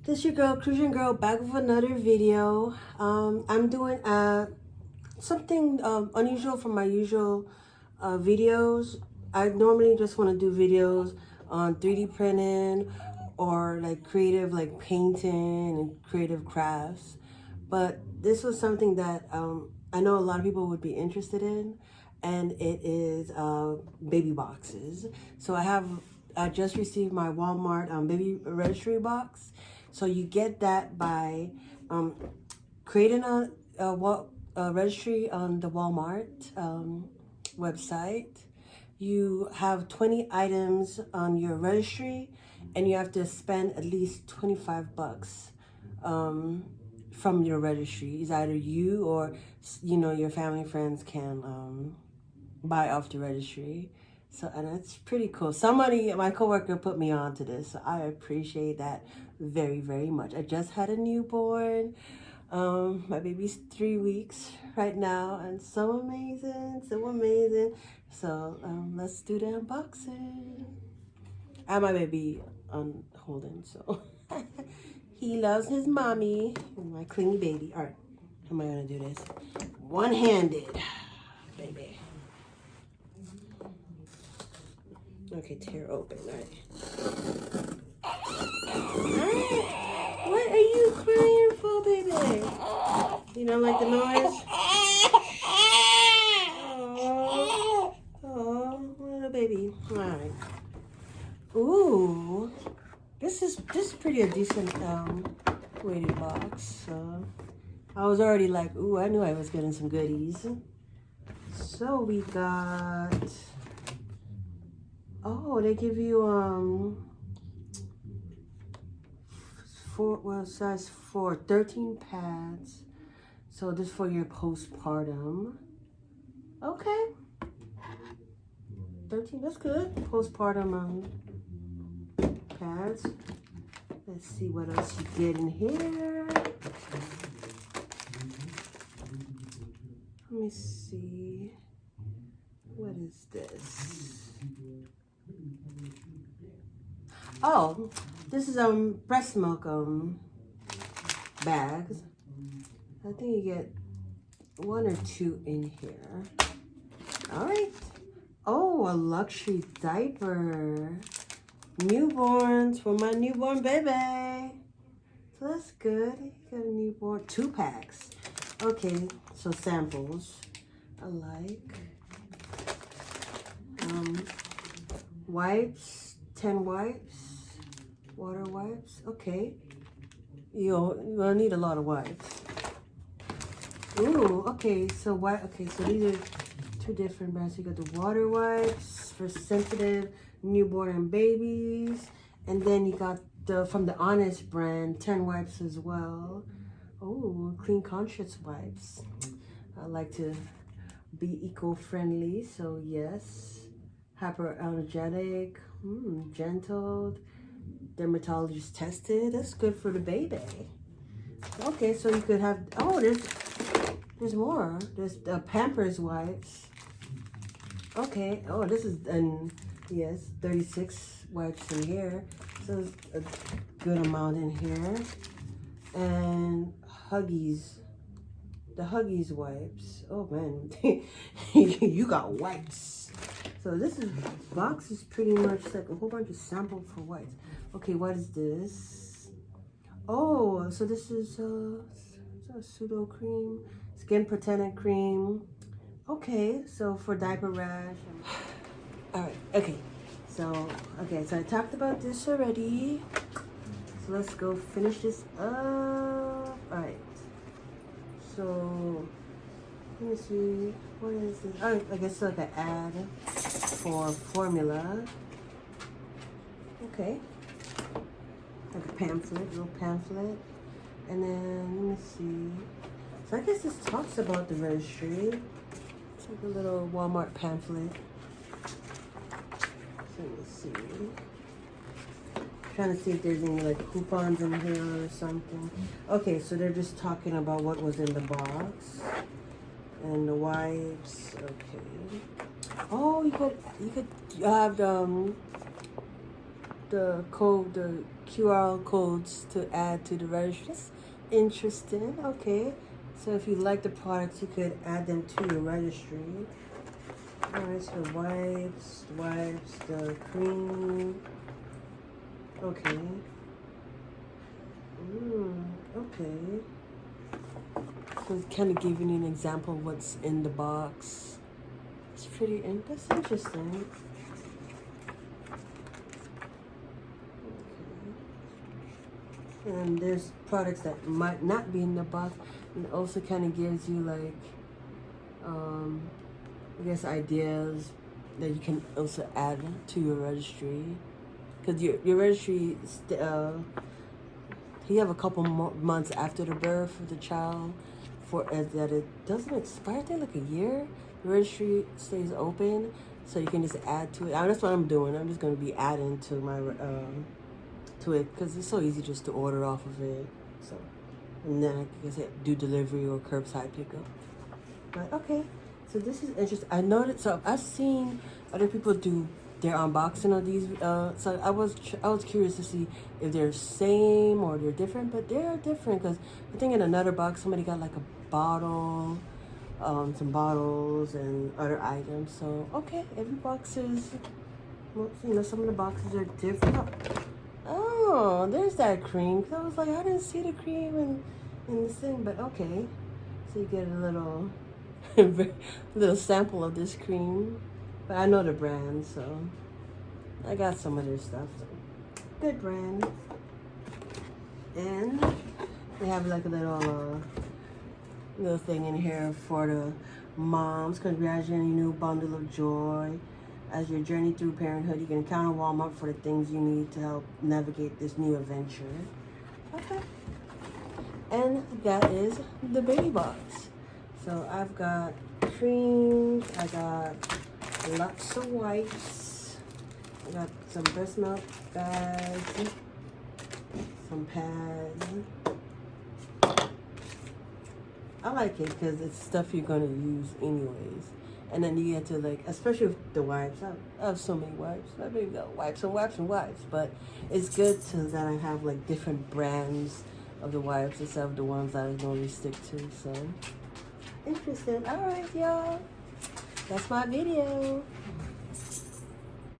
This your girl, Cruising Girl, back with another video. I'm doing something unusual from my usual videos. I normally just want to do videos on 3D printing or like creative, like painting and creative crafts. But this was something that I know a lot of people would be interested in, and it is baby boxes. So I just received my Walmart baby registry box. So you get that by creating a registry on the Walmart website. You have 20 items on your registry, and you have to spend at least 25 bucks from your registry. It's either you or your family friends can buy off the registry. So, and it's pretty cool. Somebody, my coworker, put me on to this, so I appreciate that very, very much. I just had a newborn. My baby's 3 weeks right now, and so amazing, so amazing. So let's do the unboxing. I have my baby on holding, so he loves his mommy. My clingy baby. All right, how am I gonna do this? One-handed, baby. Okay, tear open. All right. What are you crying for, baby? You don't like the noise? Oh, little baby. All right. Ooh, this is pretty a decent weighted box. So I was already like, ooh, I knew I was getting some goodies. So we got. Oh, they give you size 4, 13 pads. So this for your postpartum. Okay. 13, that's good. Postpartum pads. Let's see what else you get in here. Let me see. What is this? Oh, this is breast milk bags. I think you get 1 or 2 in here. All right. Oh, a luxury diaper. Newborns for my newborn baby. So that's good. You got a newborn 2 packs. Okay, so samples. I like. Wipes, 10 wipes. Water wipes, okay. You'll need a lot of wipes. Ooh, okay, so so these are 2 different brands. You got the water wipes for sensitive newborn and babies. And then you got from the Honest brand, 10 wipes as well. Oh, clean conscious wipes. I like to be eco-friendly, so yes. Hyperallergenic, gentle, dermatologist tested. That's good for the baby. Okay, so you could have, oh, there's more. There's Pampers wipes. Okay, oh, this is, yes, 36 wipes in here. So a good amount in here. And Huggies, the Huggies wipes. Oh man, you got wipes. So this box is pretty much like a whole bunch of samples for wipes. Okay, what is this? Oh, so this is a pseudo cream, skin protectant cream. Okay, so for diaper rash. All right, okay. So I talked about this already. So let's go finish this up. All right. So let me see. What is this? Oh, I guess like an ad for formula. Okay. Like a pamphlet, little pamphlet. And then let me see. So I guess this talks about the registry. It's like a little Walmart pamphlet. So let me see. Trying to see if there's any like coupons in here or something. Okay, so they're just talking about what was in the box and the wipes. Okay. Oh, you could have the code, the QR codes to add to the registry. Interesting. Okay. So if you like the products, you could add them to your registry. Alright, so wipes, the cream. Okay. Okay. So it's kind of giving you an example of what's in the box. It's pretty, that's interesting. Okay. And there's products that might not be in the box, and it also kind of gives you like, I guess ideas that you can also add to your registry. Because your registry, you have a couple months after the birth of the child for that it doesn't expire. I think like a year. The registry stays open, so you can just add to it. That's what I'm doing. I'm just going to be adding to my to it because it's so easy just to order off of it. So, and then I guess do delivery or curbside pickup. But okay, so this is interesting. I noticed. So I've seen other people do their unboxing of these. So I was curious to see if they're same or they're different, but they are different because I think in another box somebody got like a bottle, some bottles and other items. So okay, every box is, well, you know, some of the boxes are different. Oh, there's that cream. Cause I was like, I didn't see the cream in this thing, but okay. So you get a little little sample of this cream. But I know the brand, so I got some of their stuff. So. Good brand. And they have like a little thing in here for the moms. Congratulating your new bundle of joy. As your journey through parenthood, you can count on Walmart for the things you need to help navigate this new adventure. Okay. And that is the baby box. So I've got creams, I got lots of wipes, I got some breast milk bags, some pads. I like it because it's stuff you're going to use anyways. And then you get to like, especially with the wipes, I have so many wipes. My baby got wipes and wipes and wipes. But it's good that I have like different brands of the wipes instead of the ones that I normally stick to. So, interesting. All right, y'all. That's my video.